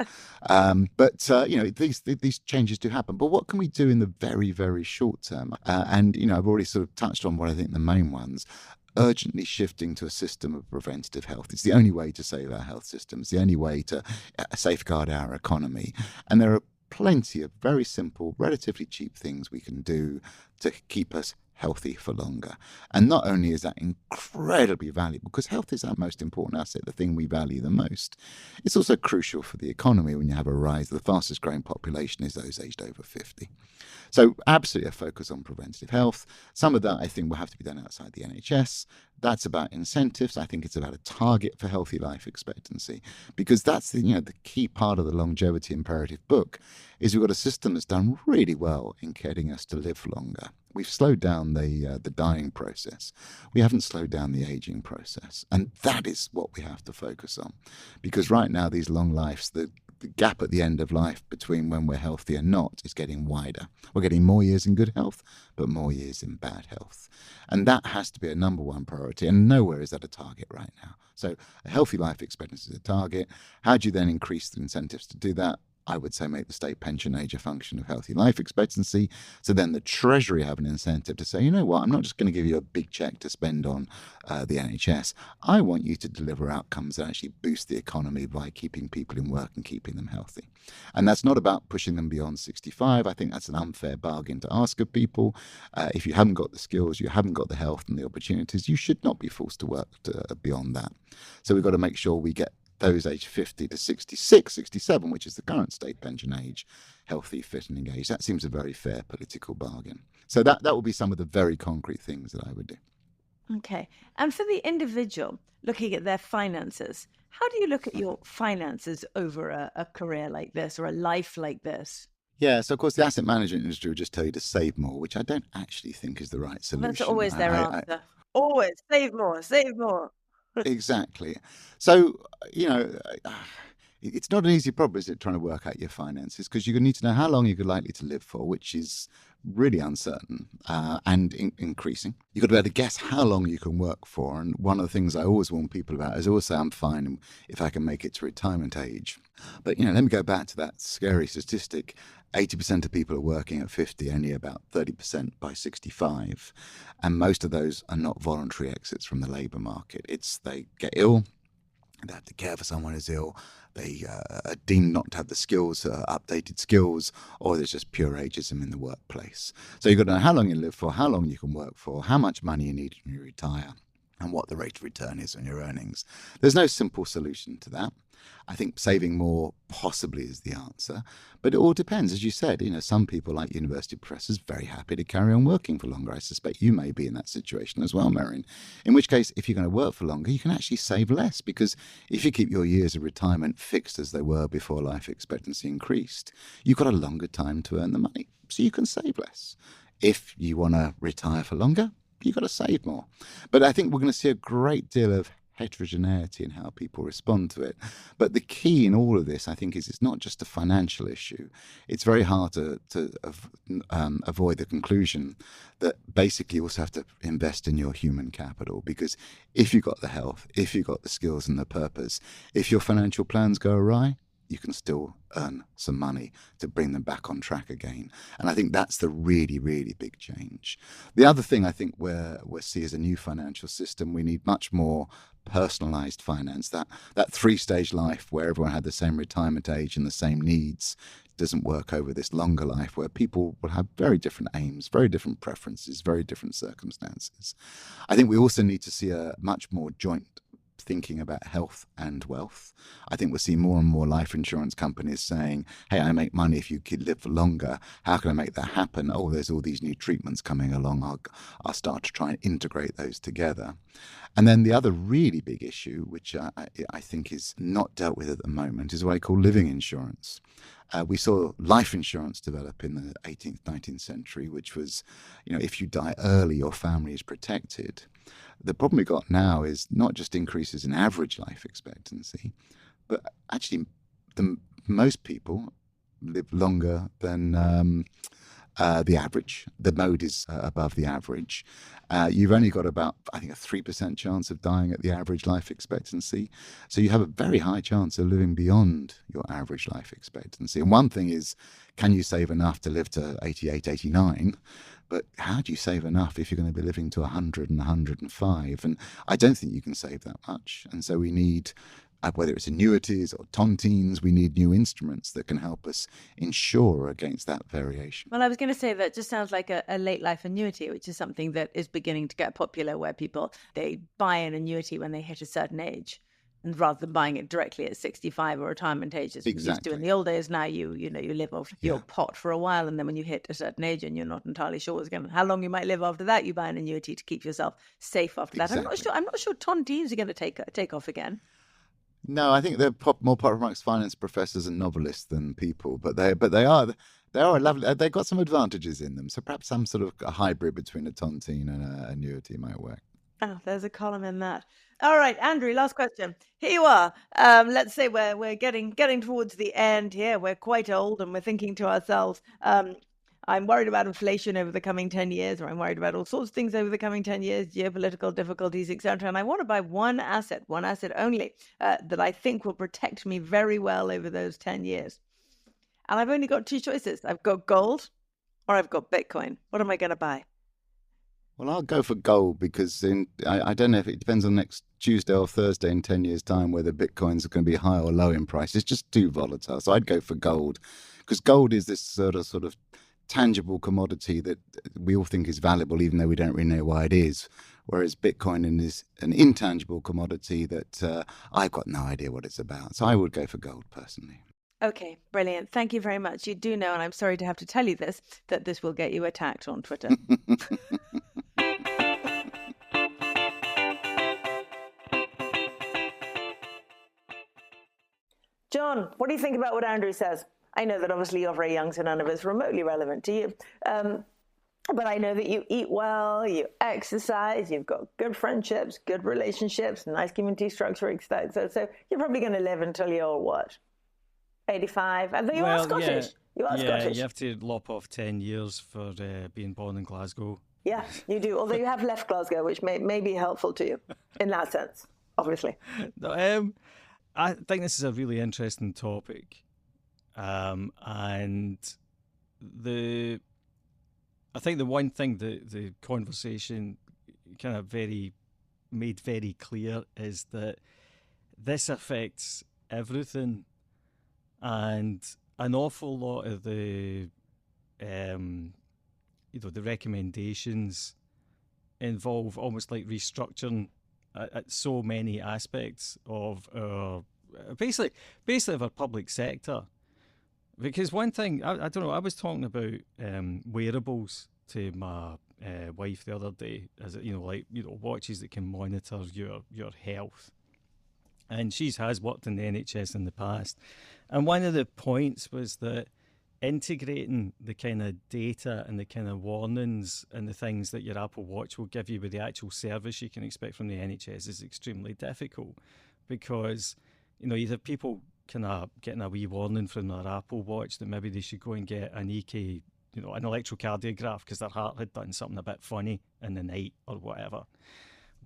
E: These changes do happen. But what can we do in the very, very short term? I've already sort of touched on what I think the main ones. Urgently shifting to a system of preventative health. It's the only way to save our health system. It's the only way to safeguard our economy. And there are plenty of very simple, relatively cheap things we can do to keep us healthy for longer. And not only is that incredibly valuable, because health is our most important asset, the thing we value the most, it's also crucial for the economy when you have a rise. The fastest growing population is those aged over 50. So absolutely a focus on preventative health. Some of that, I think, will have to be done outside the NHS. That's about incentives. I think it's about a target for healthy life expectancy, because that's the key part of the longevity imperative book is we've got a system that's done really well in getting us to live longer. We've slowed down the dying process. We haven't slowed down the aging process. And that is what we have to focus on. Because right now, these long lives, the gap at the end of life between when we're healthy and not is getting wider. We're getting more years in good health, but more years in bad health. And that has to be a number one priority. And nowhere is that a target right now. So a healthy life expectancy is a target. How do you then increase the incentives to do that? I would say make the state pension age a function of healthy life expectancy. So then the Treasury have an incentive to say, you know what, I'm not just going to give you a big check to spend on the NHS. I want you to deliver outcomes that actually boost the economy by keeping people in work and keeping them healthy. And that's not about pushing them beyond 65. I think that's an unfair bargain to ask of people. If you haven't got the skills, you haven't got the health and the opportunities, you should not be forced to work beyond that. So we've got to make sure we get those aged 50 to 66, 67, which is the current state pension age, healthy, fit and engaged. That seems a very fair political bargain. So that will be some of the very concrete things that I would do.
C: Okay. And for the individual, looking at their finances, how do you look at your finances over a career like this or a life like this?
E: Yeah, so of course the asset management industry will just tell you to save more, which I don't actually think is the right solution.
C: That's always their answer. Always save more, save more.
E: Exactly. So, it's not an easy problem, is it, trying to work out your finances, because you need to know how long you're likely to live for, which is really uncertain and increasing. You've got to be able to guess how long you can work for. And one of the things I always warn people about is always say I'm fine if I can make it to retirement age. But, let me go back to that scary statistic. 80% of people are working at 50, only about 30% by 65. And most of those are not voluntary exits from the labour market. They get ill, they have to care for someone who's ill, they are deemed not to have the skills, updated skills, or there's just pure ageism in the workplace. So you've got to know how long you live for, how long you can work for, how much money you need when you retire, and what the rate of return is on your earnings. There's no simple solution to that. I think saving more possibly is the answer, but it all depends. As you said, some people, like university professors, very happy to carry on working for longer. I suspect you may be in that situation as well, Merryn. In which case, if you're going to work for longer, you can actually save less, because if you keep your years of retirement fixed as they were before life expectancy increased, you've got a longer time to earn the money, so you can save less. If you want to retire for longer, you've got to save more. But I think we're going to see a great deal of heterogeneity in how people respond to it. But the key in all of this, I think, is it's not just a financial issue. It's very hard to avoid the conclusion that basically you also have to invest in your human capital, because if you've got the health, if you've got the skills and the purpose, if your financial plans go awry, you can still earn some money to bring them back on track again. And I think that's the really, really big change. The other thing I think we'll see as a new financial system, we need much more personalized finance. That three-stage life where everyone had the same retirement age and the same needs doesn't work over this longer life where people will have very different aims, very different preferences, very different circumstances. I think we also need to see a much more joint thinking about health and wealth. I think we'll see more and more life insurance companies saying, hey, I make money if you could live for longer. How can I make that happen? Oh, there's all these new treatments coming along. I'll start to try and integrate those together. And then the other really big issue, which I think is not dealt with at the moment, is what I call living insurance. We saw life insurance develop in the 18th, 19th century, which was, if you die early, your family is protected. The problem we got now is not just increases in average life expectancy, but actually most people live longer than the average. The mode is above the average. You've only got about, I think, a 3% chance of dying at the average life expectancy. So you have a very high chance of living beyond your average life expectancy. And one thing is, can you save enough to live to 88, 89? But how do you save enough if you're going to be living to 100 and 105? And I don't think you can save that much. And so we need, whether it's annuities or tontines, we need new instruments that can help us insure against that variation.
C: Well, I was going to say that just sounds like a late life annuity, which is something that is beginning to get popular, where they buy an annuity when they hit a certain age. And rather than buying it directly at 65 or retirement age, as we used to in the old days, now you live off your pot for a while, and then when you hit a certain age and you're not entirely sure how long you might live after that, you buy an annuity to keep yourself safe after that. I'm not sure tontines are going to take off again.
E: No, I think they're more popular amongst finance professors and novelists than people, but they are lovely. They've got some advantages in them. So perhaps some sort of a hybrid between a tontine and an annuity might work.
C: Oh, there's a column in that. All right, Andrew, last question. Here you are. Let's say we're getting towards the end here. We're quite old and we're thinking to ourselves, I'm worried about inflation over the coming 10 years, or I'm worried about all sorts of things over the coming 10 years, geopolitical difficulties, etc. And I want to buy one asset only, that I think will protect me very well over those 10 years. And I've only got two choices. I've got gold or I've got Bitcoin. What am I going to buy?
E: Well, I'll go for gold because I don't know if it depends on next Tuesday or Thursday in 10 years' time whether Bitcoins are going to be high or low in price. It's just too volatile. So I'd go for gold because gold is this sort of tangible commodity that we all think is valuable, even though we don't really know why it is. Whereas Bitcoin is an intangible commodity that I've got no idea what it's about. So I would go for gold personally.
C: Okay, brilliant. Thank you very much. You do know, and I'm sorry to have to tell you this, that this will get you attacked on Twitter. John, what do you think about what Andrew says? I know that obviously you're very young, so none of it's remotely relevant to you. But I know that you eat well, you exercise, you've got good friendships, good relationships, nice community structure, etc. So you're probably going to live until you're what? 85? I think you are Scottish. You are Scottish.
D: You have to lop off 10 years for being born in Glasgow.
C: Yeah, you do. Although you have left Glasgow, which may be helpful to you in that sense, obviously.
D: No, I think this is a really interesting topic. And I think the one thing the conversation kind of made very clear is that this affects everything, and an awful lot of the the recommendations involve almost like restructuring at so many aspects of our basically of our public sector. Because one thing, I don't know, I was talking about wearables to my wife the other day, as watches that can monitor your health. And she has worked in the NHS in the past. And one of the points was that integrating the kind of data and the kind of warnings and the things that your Apple Watch will give you with the actual service you can expect from the NHS is extremely difficult, because you have people kind of getting a wee warning from their Apple Watch that maybe they should go and get an EK, an electrocardiograph because their heart had done something a bit funny in the night or whatever.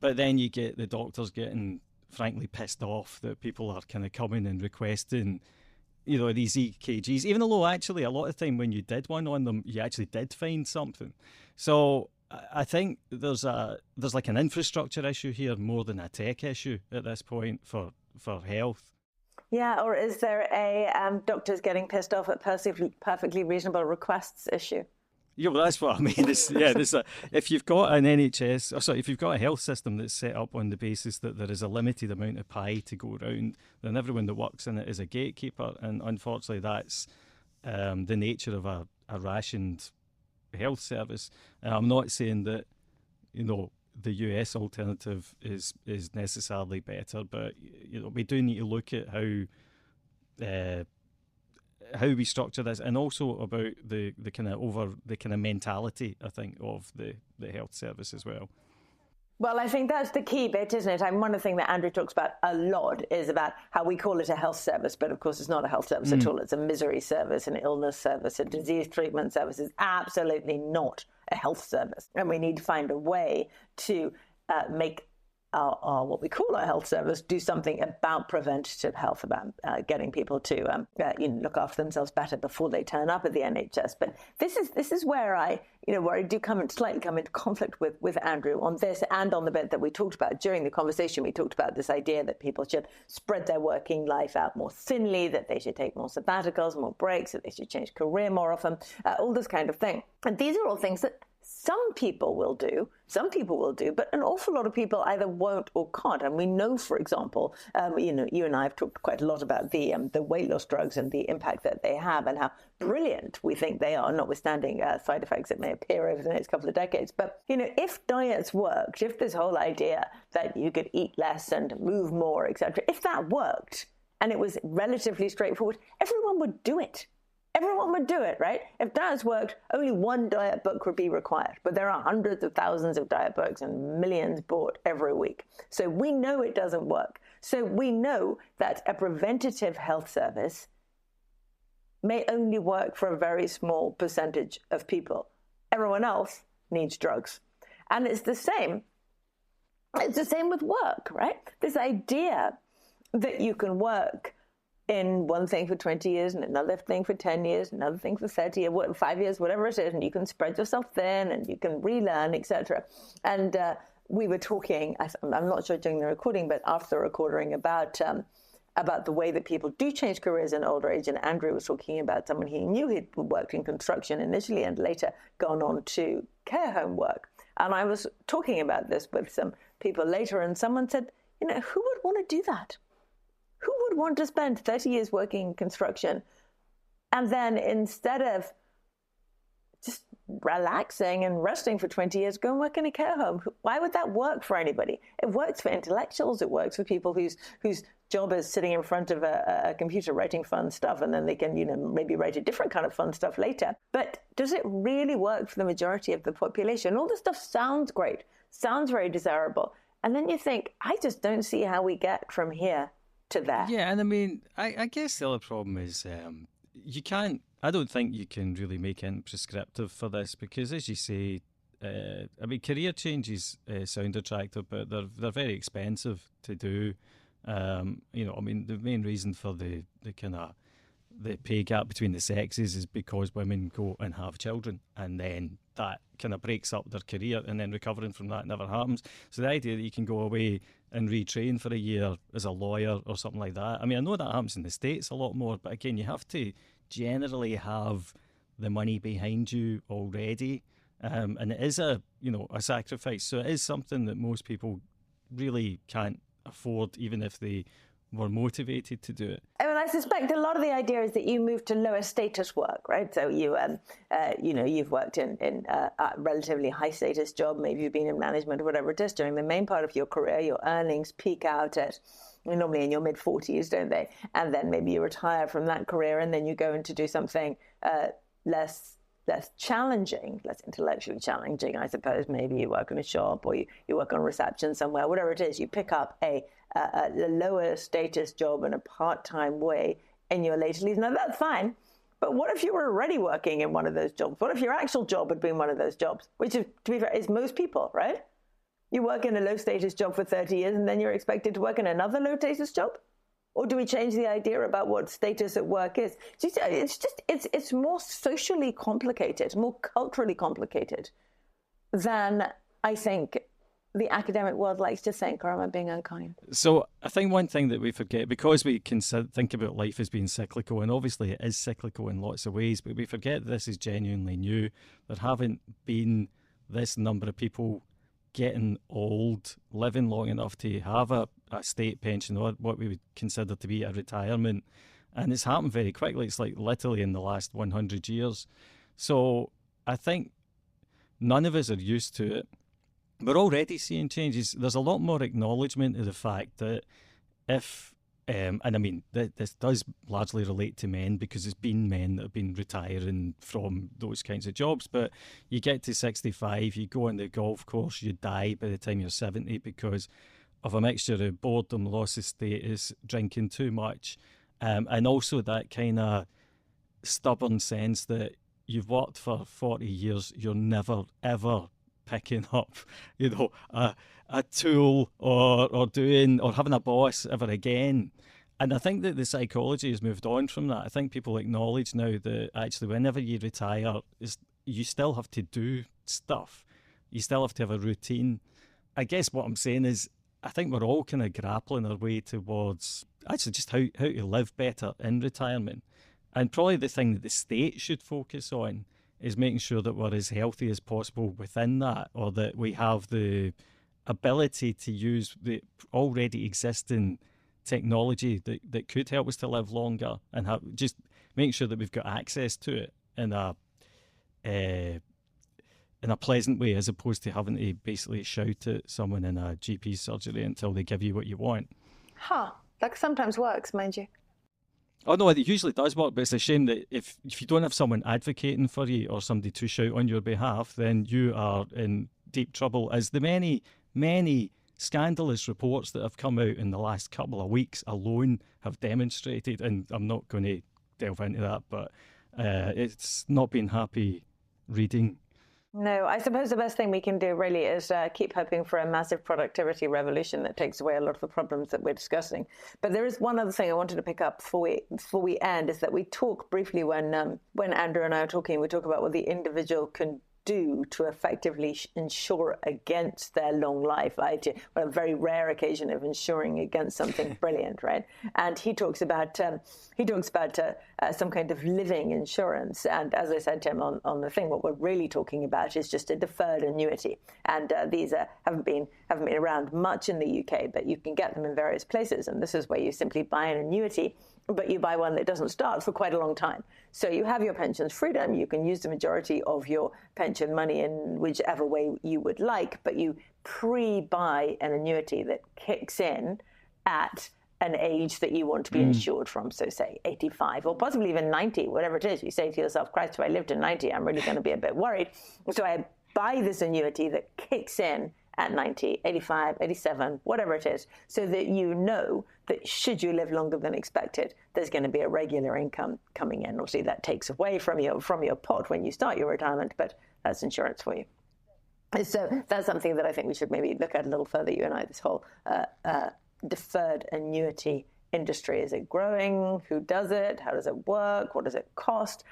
D: But then you get the doctors getting frankly pissed off that people are kind of coming and requesting these EKGs, even though actually a lot of the time when you did one on them, you actually did find something. So I think there's like an infrastructure issue here more than a tech issue at this point for health.
F: Yeah, or is there a doctors getting pissed off at perfectly reasonable requests issue?
D: Yeah, well, that's what I mean. If you've got an if you've got a health system that's set up on the basis that there is a limited amount of pie to go around, then everyone that works in it is a gatekeeper, and unfortunately, that's the nature of a rationed health service. I'm not saying that the US alternative is necessarily better, but we do need to look at how we structure this, and also about the kind of mentality, I think, of the health service as well.
F: Well, I think that's the key bit, isn't it? And one of the things that Andrew talks about a lot is about how we call it a health service, but of course it's not a health service at all. It's a misery service, an illness service, a disease treatment service. It's absolutely not a health service. And we need to find a way to make our what we call our health service do something about preventative health, about getting people to look after themselves better before they turn up at the NHS. But this is where I do slightly come into conflict with Andrew on this, and on the bit that we talked about during the conversation. We talked about this idea that people should spread their working life out more thinly, that they should take more sabbaticals, more breaks, that they should change career more often, all this kind of thing. And these are all things that some people will do, but an awful lot of people either won't or can't. And we know, for example, you and I have talked quite a lot about the weight loss drugs and the impact that they have and how brilliant we think they are, notwithstanding side effects that may appear over the next couple of decades. But, if diets worked, if this whole idea that you could eat less and move more, etc., if that worked and it was relatively straightforward, everyone would do it. Everyone would do it, right? If diets worked, only one diet book would be required. But there are hundreds of thousands of diet books and millions bought every week. So we know it doesn't work. So we know that a preventative health service may only work for a very small percentage of people. Everyone else needs drugs. And it's the same with work, right? This idea that you can work in one thing for 20 years and another thing for 10 years, another thing for 30 years, 5 years, whatever it is, and you can spread yourself thin and you can relearn, etc. And we were talking, I'm not sure during the recording, but after the recording about the way that people do change careers in older age. And Andrew was talking about someone he knew who'd worked in construction initially and later gone on to care home work. And I was talking about this with some people later, and someone said, who would want to do that? Who would want to spend 30 years working in construction and then instead of just relaxing and resting for 20 years, go and work in a care home? Why would that work for anybody? It works for intellectuals. It works for people whose job is sitting in front of a computer writing fun stuff, and then they can, maybe write a different kind of fun stuff later. But does it really work for the majority of the population? All this stuff sounds great, sounds very desirable. And then you think, I just don't see how we get from here to there.
D: Yeah, and I mean, I guess the other problem is I don't think you can really make it prescriptive for this, because, as you say, career changes sound attractive, but they're very expensive to do. The main reason for the pay gap between the sexes is because women go and have children, and then that kind of breaks up their career, and then recovering from that never happens. So the idea that you can go away and retrain for a year as a lawyer or something like that, I know that happens in the States a lot more, but again, you have to generally have the money behind you already, and it is a sacrifice. So it is something that most people really can't afford, even if they were motivated to do it.
F: I suspect a lot of the idea is that you move to lower status work, right? So you've worked in a relatively high status job, maybe you've been in management or whatever it is. During the main part of your career, your earnings peak out at normally in your mid-40s, don't they? And then maybe you retire from that career, and then you go in to do something less challenging, less intellectually challenging, I suppose. Maybe you work in a shop, or you work on reception somewhere, whatever it is. You pick up a lower status job in a part-time way in your later years. Now, that's fine. But what if you were already working in one of those jobs? What if your actual job had been one of those jobs, which, is, to be fair, is most people, right? You work in a low-status job for 30 years, and then you're expected to work in another low-status job? Or do we change the idea about what status at work is? It's more socially complicated, more culturally complicated than I think the academic world likes to think, or am I being unkind?
D: So I think one thing that we forget, because we can think about life as being cyclical, and obviously it is cyclical in lots of ways, but we forget this is genuinely new. There haven't been this number of people getting old, living long enough to have a state pension, or what we would consider to be a retirement. And it's happened very quickly. It's like literally in the last 100 years. So I think none of us are used to it. We're already seeing changes. There's a lot more acknowledgement of the fact that if, and I mean, this does largely relate to men, because it's been men that have been retiring from those kinds of jobs, but you get to 65, you go on the golf course, you die by the time you're 70 because of a mixture of boredom, loss of status, drinking too much, and also that kind of stubborn sense that you've worked for 40 years, you're never, ever picking up, a tool or doing or having a boss ever again. And I think that the psychology has moved on from that. I think people acknowledge now that actually whenever you retire, you still have to do stuff. You still have to have a routine. I guess what I'm saying is I think we're all kind of grappling our way towards actually just how to live better in retirement. And probably the thing that the state should focus on is making sure that we're as healthy as possible within that, or that we have the ability to use the already existing technology that could help us to live longer, and just make sure that we've got access to it in a pleasant way, as opposed to having to basically shout at someone in a GP surgery until they give you what you want.
F: That sometimes works, mind you.
D: Oh no, it usually does work, but it's a shame that if you don't have someone advocating for you or somebody to shout on your behalf, then you are in deep trouble, as the many, many scandalous reports that have come out in the last couple of weeks alone have demonstrated. And I'm not going to delve into that, but it's not been happy reading.
F: No, I suppose the best thing we can do really is keep hoping for a massive productivity revolution that takes away a lot of the problems that we're discussing. But there is one other thing I wanted to pick up before we end, is that we talk briefly when Andrew and I are talking, we talk about what the individual can do to effectively insure against their long life, right? A very rare occasion of insuring against something brilliant, right? And he talks about some kind of living insurance. And as I said to him on the thing, what we're really talking about is just a deferred annuity. And these haven't been around much in the UK, but you can get them in various places. And this is where you simply buy an annuity, but you buy one that doesn't start for quite a long time. So you have your pensions freedom. You can use the majority of your pension money in whichever way you would like, but you pre-buy an annuity that kicks in at an age that you want to be insured from. So say 85 or possibly even 90, whatever it is. You say to yourself, Christ, if I lived to 90, I'm really going to be a bit worried. So I buy this annuity that kicks in at 90, 85, 87, whatever it is, so that you know that should you live longer than expected, there's going to be a regular income coming in. Obviously, that takes away from your pot when you start your retirement, but that's insurance for you. So that's something that I think we should maybe look at a little further, you and I, this whole deferred annuity industry. Is it growing? Who does it? How does it work? What does it cost?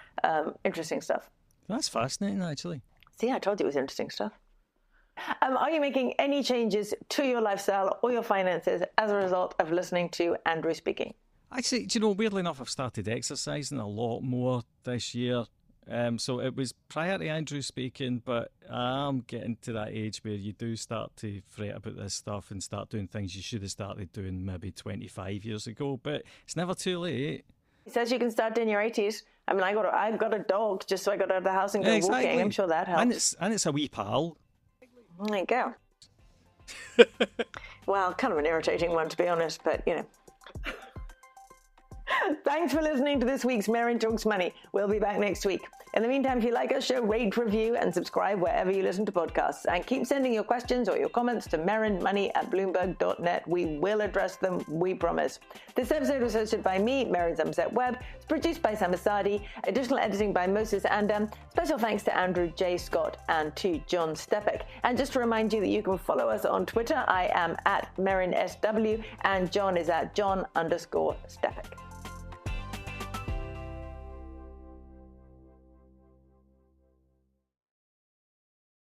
F: Interesting stuff.
D: That's fascinating, actually.
F: See, I told you it was interesting stuff. Are you making any changes to your lifestyle or your finances as a result of listening to Andrew speaking?
D: Actually, do you know, weirdly enough, I've started exercising a lot more this year. So it was prior to Andrew speaking, but I'm getting to that age where you do start to fret about this stuff and start doing things you should have started doing maybe 25 years ago. But it's never too late.
F: He says you can start in your 80s. I mean, I've got a dog just so I got out of the house and go walking. I'm sure that helps.
D: And it's a wee pal.
F: There you go. Well, kind of an irritating one, to be honest, but, you know. Thanks for listening to this week's Merryn Talks Money. We'll be back next week. In the meantime, if you like our show, rate, review, and subscribe wherever you listen to podcasts. And keep sending your questions or your comments to merrynmoney@bloomberg.net. We will address them, we promise. This episode was hosted by me, Merryn Somerset Webb. It's produced by Sam Asadi. Additional editing by Moses Andam. Special thanks to Andrew J. Scott and to John Stepek. And just to remind you that you can follow us on Twitter. I am at MerrynSW and John is at John_Stepek.